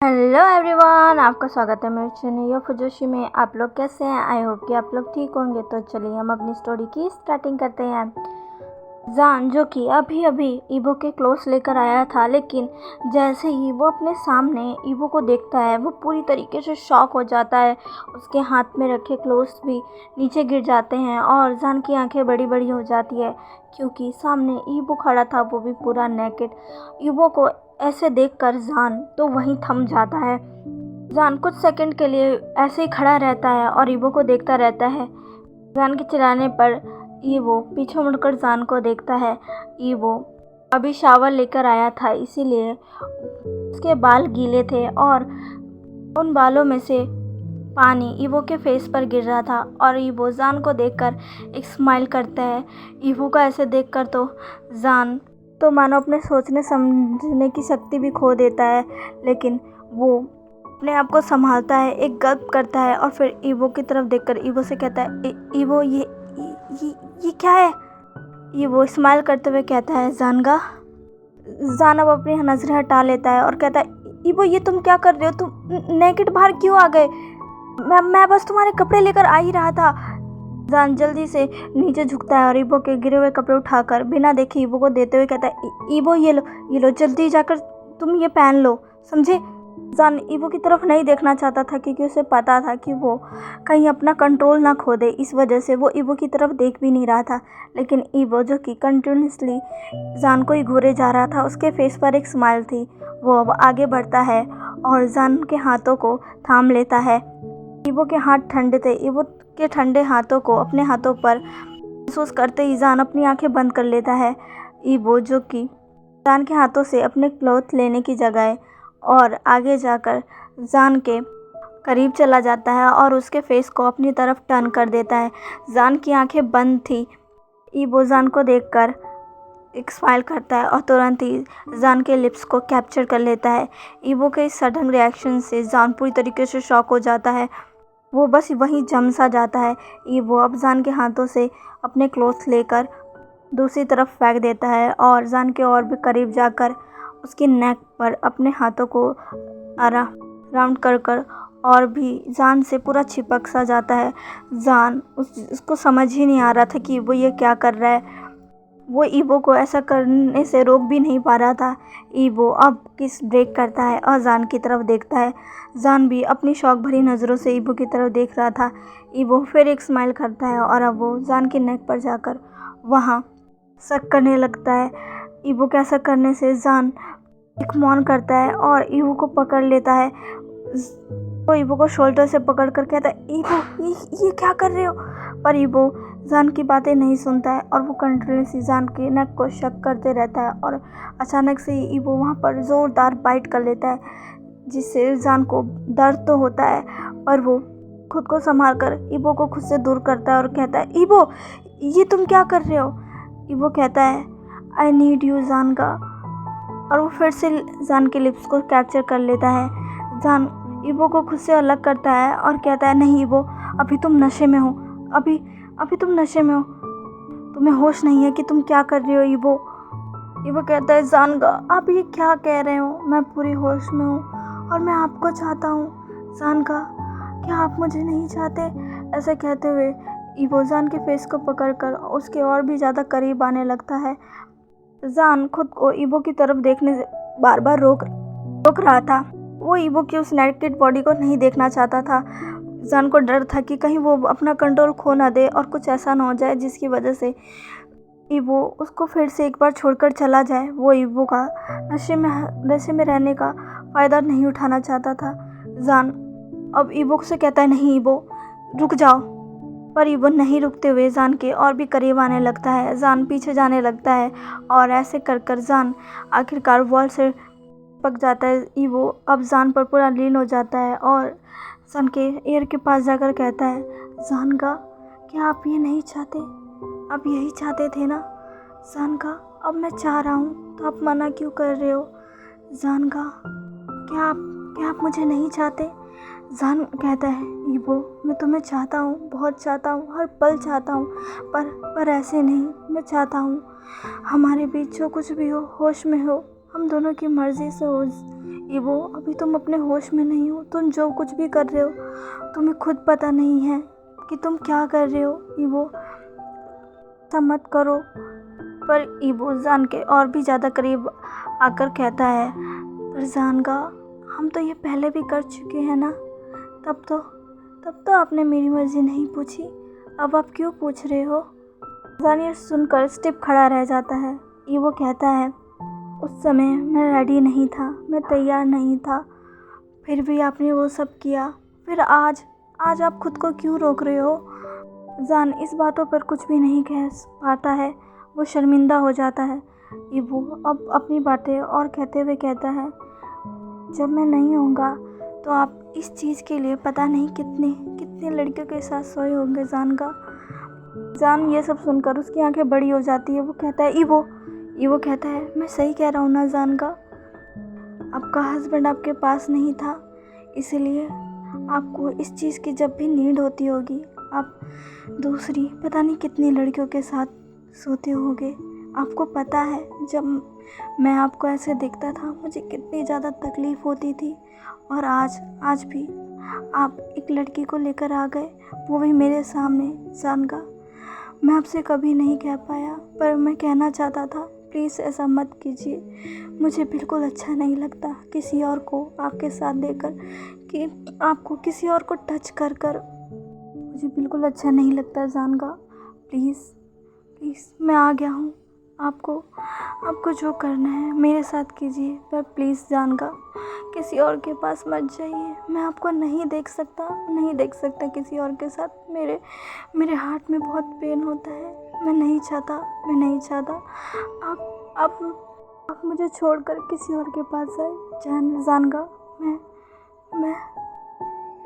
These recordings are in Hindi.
हेलो एवरीवन, आपका स्वागत है मेरे चैनल यो फुजोशी में। आप लोग कैसे हैं? आई होप कि आप लोग ठीक होंगे। तो चलिए हम अपनी स्टोरी की स्टार्टिंग करते हैं। जान जो कि अभी अभी ईवो के क्लोथ्स लेकर आया था, लेकिन जैसे ही वो अपने सामने ईवो को देखता है वो पूरी तरीके से शॉक हो जाता है। उसके हाथ में रखे क्लोथ्स भी नीचे गिर जाते हैं और जान की आंखें बड़ी बड़ी हो जाती है, क्योंकि सामने ईवो खड़ा था, वो भी पूरा नेकेड। ईवो को ऐसे देखकर जान तो वहीं थम जाता है। जान कुछ सेकंड के लिए ऐसे ही खड़ा रहता है और ईवो को देखता रहता है। जान के चिल्लाने पर ईवो पीछे मुड़कर जान को देखता है। ईवो अभी शावर लेकर आया था, इसीलिए उसके बाल गीले थे और उन बालों में से पानी ईवो के फेस पर गिर रहा था। और ईवो जान को देखकर एक स्माइल करता है। ईवो का ऐसे देखकर तो जान तो मानो अपने सोचने समझने की शक्ति भी खो देता है, लेकिन वो अपने आप को संभालता है, एक गल्प करता है और फिर ईवो की तरफ देखकर ईवो से कहता है, ईवो ये क्या है? ईवो स्माइल करते हुए कहता है, जानगा। जान अब अपनी नजरें हटा लेता है और कहता है, ईवो ये तुम क्या कर रहे हो? तुम नेकेड बाहर क्यों आ गए? मैं बस तुम्हारे कपड़े लेकर आ ही रहा था। जान जल्दी से नीचे झुकता है और ईवो के गिरे हुए कपड़े उठाकर बिना देखे ईवो को देते हुए कहता है, ईवो ये लो जल्दी जाकर तुम ये पहन लो, समझे? जान ईवो की तरफ नहीं देखना चाहता था, क्योंकि उसे पता था कि वो कहीं अपना कंट्रोल ना खो दे। इस वजह से वो ईवो की तरफ देख भी नहीं रहा था। लेकिन ईवो जो कि कंटिन्यूसली जान को ही घूरे जा रहा था, उसके फेस पर एक स्माइल थी। वो अब आगे बढ़ता है और जान के हाथों को थाम लेता है। ईवो के हाथ ठंडे थे। ईवो के ठंडे हाथों को अपने हाथों पर महसूस करते ही जान अपनी आंखें बंद कर लेता है। ईवो जो कि जान के हाथों से अपने क्लॉथ लेने की जगह और आगे जाकर जान के करीब चला जाता है और उसके फेस को अपनी तरफ टर्न कर देता है। जान की आंखें बंद थी। ईवो जान को देखकर एक स्माइल करता है और तुरंत ही जान के लिप्स को कैप्चर कर लेता है। ईवो के इस सडन रिएक्शन से जान पूरी तरीके से शॉक हो जाता है। वो बस वहीं जम सा जाता है। ईवो अब जान के हाथों से अपने क्लोथ्स लेकर दूसरी तरफ फेंक देता है और जान के और भी करीब जाकर उसकी नेक पर अपने हाथों को राउंड कर और भी जान से पूरा चिपक सा जाता है। जान उसको समझ ही नहीं आ रहा था कि वो ये क्या कर रहा है। वो ईवो को ऐसा करने से रोक भी नहीं पा रहा था। ईवो अब किस ब्रेक करता है और जान की तरफ देखता है। जान भी अपनी शौक भरी नज़रों से ईवो की तरफ देख रहा था। ईवो फिर एक स्माइल करता है और अब वो जान की नेक पर जाकर वहाँ शक करने लगता है। ईवो के ऐसा करने से जान एक मौन करता है और ईवो को पकड़ लेता है। वो ईवो को शोल्डर से पकड़ कर कहता है, ईवो ये क्या कर रहे हो? पर ईवो जान की बातें नहीं सुनता है और वो कंटिन्यूसली जान के नेक को शक करते रहता है। और अचानक से ही ईवो वहाँ पर ज़ोरदार बाइट कर लेता है, जिससे जान को दर्द तो होता है, पर वो खुद को संभाल कर ईवो को खुद से दूर करता है और कहता है, ईवो ये तुम क्या कर रहे हो? ईवो कहता है, आई नीड यू जानगा। और वो फिर से जान के लिप्स को कैप्चर कर लेता है। जान ईवो को खुद से अलग करता है और कहता है, नहीं ईवो, अभी तुम नशे में हो, अभी तुम नशे में हो, तुम्हें होश नहीं है कि तुम क्या कर रहे हो। ईवो कहता है, जानगा आप ये क्या कह रहे हो? मैं पूरी होश में हूँ और मैं आपको चाहता हूँ। जानगा क्या आप मुझे नहीं चाहते? ऐसे कहते हुए ईवो जान के फेस को पकड़कर उसके और भी ज़्यादा करीब आने लगता है। जान खुद को ईवो की तरफ देखने से बार बार रोक रहा था। वो ईवो की उस नेकेड बॉडी को नहीं देखना चाहता था। जान को डर था कि कहीं वो अपना कंट्रोल खो ना दे और कुछ ऐसा ना हो जाए जिसकी वजह से ईवो उसको फिर से एक बार छोड़कर चला जाए। वो ईवो का नशे में रहने का फ़ायदा नहीं उठाना चाहता था। जान अब ईवो से कहता है, नहीं ईवो रुक जाओ। पर ईवो नहीं रुकते हुए जान के और भी करीब आने लगता है। जान पीछे जाने लगता है और ऐसे कर जान आखिरकार वॉल से पक जाता है। ईवो अब जान पर पूरा लीन हो जाता है और जान के एयर के पास जाकर कहता है, जानगा क्या आप ये नहीं चाहते? आप यही चाहते थे ना? जानगा अब मैं चाह रहा हूँ तो आप मना क्यों कर रहे हो? जानगा क्या आप मुझे नहीं चाहते? जान कहता है, ईवो मैं तुम्हें चाहता हूँ, बहुत चाहता हूँ, हर पल चाहता हूँ, पर ऐसे नहीं। मैं चाहता हूँ हमारे बीच जो कुछ भी हो होश में हो, हम दोनों की मर्ज़ी से हो। ईवो अभी तुम अपने होश में नहीं हो। तुम जो कुछ भी कर रहे हो तुम्हें खुद पता नहीं है कि तुम क्या कर रहे हो। ईवो ऐसा मत करो। पर ईवो जान के और भी ज़्यादा करीब आकर कहता है, पर जानका हम तो ये पहले भी कर चुके हैं ना। तब तो आपने मेरी मर्जी नहीं पूछी, अब आप क्यों पूछ रहे हो। जान ये सुनकर स्टिप खड़ा रह जाता है। ईवो कहता है, उस समय मैं रेडी नहीं था, मैं तैयार नहीं था, फिर भी आपने वो सब किया। फिर आज आप खुद को क्यों रोक रहे हो। जान इस बातों पर कुछ भी नहीं कह पाता है, वो शर्मिंदा हो जाता है। ईवो अब अपनी बातें और कहते हुए कहता है, जब मैं नहीं होऊंगा तो आप इस चीज़ के लिए पता नहीं कितने लड़कियों के साथ सोए होंगे। जान ये सब सुनकर उसकी आंखें बड़ी हो जाती है। वो कहता है, ईवो कहता है, मैं सही कह रहा हूँ ना जानका, आपका हस्बैंड आपके पास नहीं था, इसलिए आपको इस चीज़ की जब भी नीड होती होगी आप दूसरी पता नहीं कितनी लड़कियों के साथ सोते होगे। आपको पता है जब मैं आपको ऐसे देखता था मुझे कितनी ज़्यादा तकलीफ़ होती थी, और आज भी आप एक लड़की को लेकर आ गए, वो भी मेरे सामने। जानका मैं आपसे कभी नहीं कह पाया, पर मैं कहना चाहता था, प्लीज़ ऐसा मत कीजिए। मुझे बिल्कुल अच्छा नहीं लगता किसी और को आपके साथ देखकर, कि आपको किसी और को टच कर मुझे बिल्कुल अच्छा नहीं लगता। जानका प्लीज़ मैं आ गया हूँ, आपको जो करना है मेरे साथ कीजिए, पर प्लीज़ जानका किसी और के पास मत जाइए। मैं आपको नहीं देख सकता किसी और के साथ। मेरे हार्ट में बहुत पेन होता है। मैं नहीं चाहता आप मुझे छोड़कर किसी और के पास जाए। जानका मैं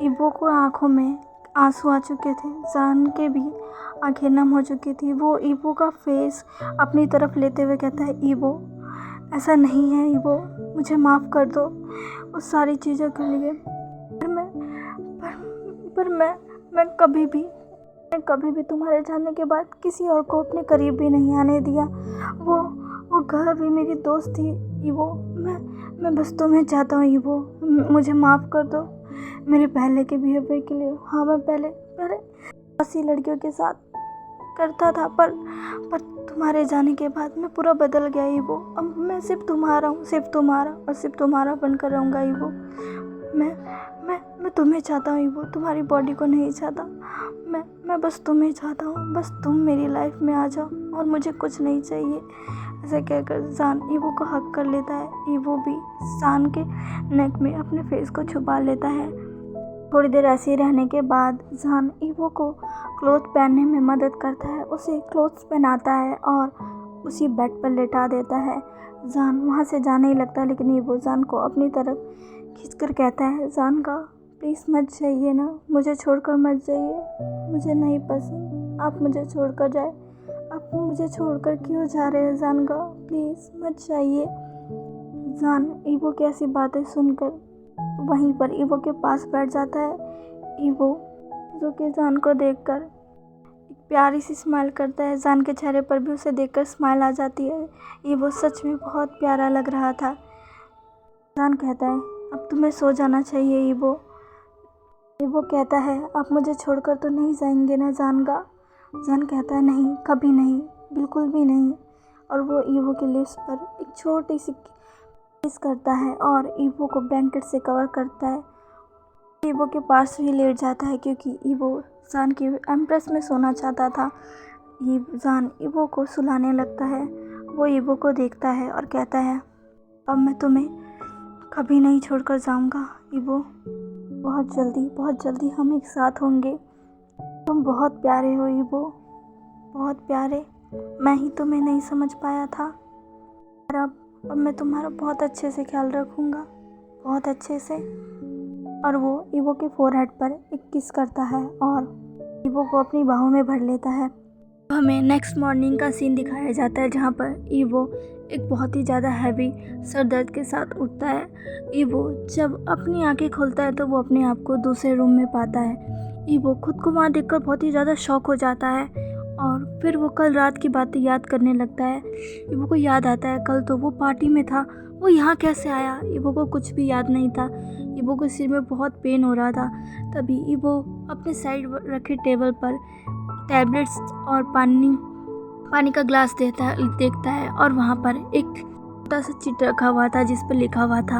ईवो को आंखों में आंसू आ चुके थे। जान के भी आंखें नम हो चुकी थी। वो ईवो का फेस अपनी तरफ लेते हुए कहता है, ईवो ऐसा नहीं है, ईवो मुझे माफ़ कर दो उस सारी चीज़ों के लिए। पर मैं कभी भी तुम्हारे जाने के बाद किसी और को अपने करीब भी नहीं आने दिया। वो गर्ल भी मेरी दोस्त थी। ईवो मैं बस तुम्हें चाहता हूँ। ईवो मुझे माफ़ कर दो मेरे पहले के बिहेवियर के लिए। हाँ मैं पहले ऐसी लड़कियों के साथ करता था, पर तुम्हारे जाने के बाद मैं पूरा बदल गया। ईवो अब मैं सिर्फ तुम्हारा हूँ, सिर्फ तुम्हारा बनकर रहूँगा। ईवो मैं तुम्हें चाहता हूँ। ईवो तुम्हारी बॉडी को नहीं चाहता, मैं बस तुम्हें चाहता हूँ। बस तुम मेरी लाइफ में आ जाओ और मुझे कुछ नहीं चाहिए। ऐसे कहकर जान ईवो को हक कर लेता है। ईवो भी जान के नेक में अपने फेस को छुपा लेता है। थोड़ी देर ऐसे ही रहने के बाद जान ईवो को क्लोथ पहनने में मदद करता है, उसे क्लोथ्स पहनाता है और उसी बेड पर लेटा देता है। जान वहाँ से जाने ही लगता है, लेकिन ईवो जान को अपनी तरफ खींचकर कहता है, जान का प्लीज़ मत जाइए ना, मुझे छोड़कर मत जाइए, मुझे नहीं पसंद आप मुझे छोड़कर जाए। आप मुझे छोड़कर क्यों जा रहे हैं जान का, प्लीज़ मत जाइए। जान ईवो की ऐसी बातें सुनकर वहीं पर ईवो के पास बैठ जाता है। ईवो जो कि जान को देखकर एक प्यारी सी स्माइल करता है। जान के चेहरे पर भी उसे देखकर स्माइल आ जाती है। ईवो सच में बहुत प्यारा लग रहा था। जान कहता है, अब तुम्हें सो जाना चाहिए। ईवो कहता है, आप मुझे छोड़कर तो नहीं जाएंगे ना जान का। जान कहता है, नहीं, कभी नहीं, बिल्कुल भी नहीं। और वो ईवो के लिप्स पर एक छोटी सी किस करता है और ईवो को ब्लैंकेट से कवर करता है। ईवो के पास ही लेट जाता है, क्योंकि ईवो जान की एम्प्रेस में सोना चाहता था। जान ईवो को सुलाने लगता है। वो ईवो को देखता है और कहता है, अब मैं तुम्हें कभी नहीं छोड़कर जाऊंगा ईवो। बहुत जल्दी हम एक साथ होंगे। तुम बहुत प्यारे हो ईवो, बहुत प्यारे। मैं ही तुम्हें नहीं समझ पाया था, और अब मैं तुम्हारा बहुत अच्छे से ख्याल रखूँगा, बहुत अच्छे से। और वो ईवो के फोरहेड पर एक किस करता है और ईवो को अपनी बाहों में भर लेता है। हमें नेक्स्ट मॉर्निंग का सीन दिखाया जाता है, जहाँ पर ईवो एक बहुत ही ज़्यादा हैवी सर दर्द के साथ उठता है। ईवो जब अपनी आंखें खोलता है तो वो अपने आप को दूसरे रूम में पाता है। ईवो खुद को वहाँ देखकर बहुत ही ज़्यादा शॉक हो जाता है और फिर वो कल रात की बातें याद करने लगता है। ईवो को याद आता है, कल तो वो पार्टी में था, वो यहाँ कैसे आया? ईबो को कुछ भी याद नहीं था। ईबो को सिर में बहुत पेन हो रहा था। तभी ईबो अपने साइड रखे टेबल पर टैबलेट्स और पानी का ग्लास देखता है और वहाँ पर एक छोटा सा चिट रखा हुआ था जिस पर लिखा हुआ था,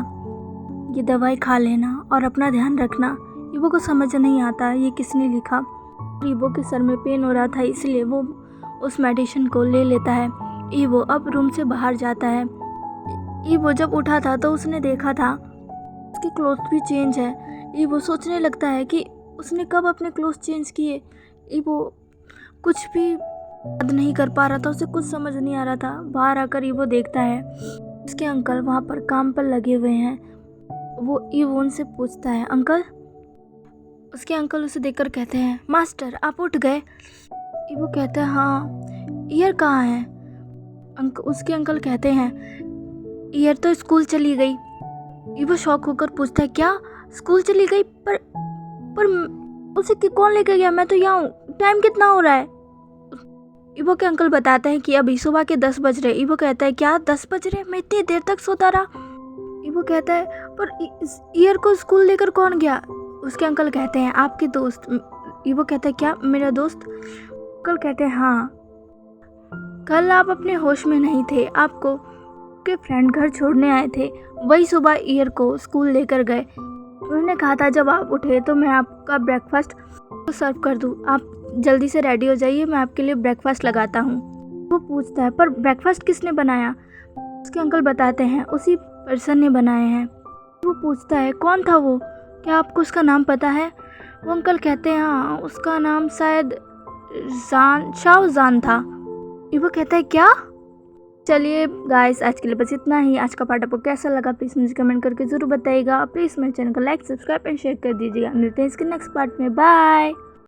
ये दवाई खा लेना और अपना ध्यान रखना। ईबो को समझ नहीं आता ये किसने लिखा। ईबो के सर में पेन हो रहा था इसलिए वो उस मेडिसिन को ले लेता है। ईबो अब रूम से बाहर जाता है। ईबो जब उठा था तो उसने देखा था उसके क्लोथ भी चेंज है। ईबो सोचने लगता है कि उसने कब अपने क्लोथ चेंज किए। ईबो कुछ भी याद नहीं कर पा रहा था, उसे कुछ समझ नहीं आ रहा था। बाहर आकर ईबो देखता है उसके अंकल वहाँ पर काम पर लगे हुए हैं। वो ईबो उनसे पूछता है, अंकल? उसके अंकल उसे देखकर कहते हैं, मास्टर आप उठ गए? ईबो कहता है, हाँ। ईयर कहाँ है? उसके अंकल कहते हैं, ईयर तो स्कूल चली गई। ईबो शॉक होकर पूछता है, क्या स्कूल चली गई? पर उसे कौन लेके गया? मैं तो यहाँ हूँ। टाइम कितना हो रहा है? ईबो के अंकल बताते हैं कि अभी सुबह के 10 बज रहे। ईबो कहता है, क्या 10 बज रहे? मैं इतनी देर तक सोता रहा। ईबो कहता है, पर ईयर को स्कूल लेकर कौन गया? उसके अंकल कहते हैं, आपके दोस्त। ईबो कहता है, क्या मेरा दोस्त? अंकल कहते हैं, हाँ, कल आप अपने होश में नहीं थे। आपको आपके फ्रेंड घर छोड़ने आए थे, वही सुबह ईयर को स्कूल लेकर गए। उन्होंने कहा था जब आप उठे तो मैं आपका ब्रेकफास्ट सर्व कर दूँ। आप जल्दी से रेडी हो जाइए, मैं आपके लिए ब्रेकफास्ट लगाता हूँ। वो पूछता है, पर ब्रेकफास्ट किसने बनाया? उसके अंकल बताते हैं, उसी पर्सन ने बनाए हैं। वो पूछता है, कौन था वो? क्या आपको उसका नाम पता है? वो अंकल कहते हैं, हाँ, उसका नाम शायद शाहजान था। वो कहता है, क्या? चलिए गाइस, आज के लिए बस इतना ही। आज का पार्ट आपको कैसा लगा प्लीज़ मुझे कमेंट करके ज़रूर बताइएगा। प्लीज़ मेरे चैनल को लाइक, सब्सक्राइब एंड शेयर कर दीजिएगा। मिलते हैं इसके नेक्स्ट पार्ट में। बाय।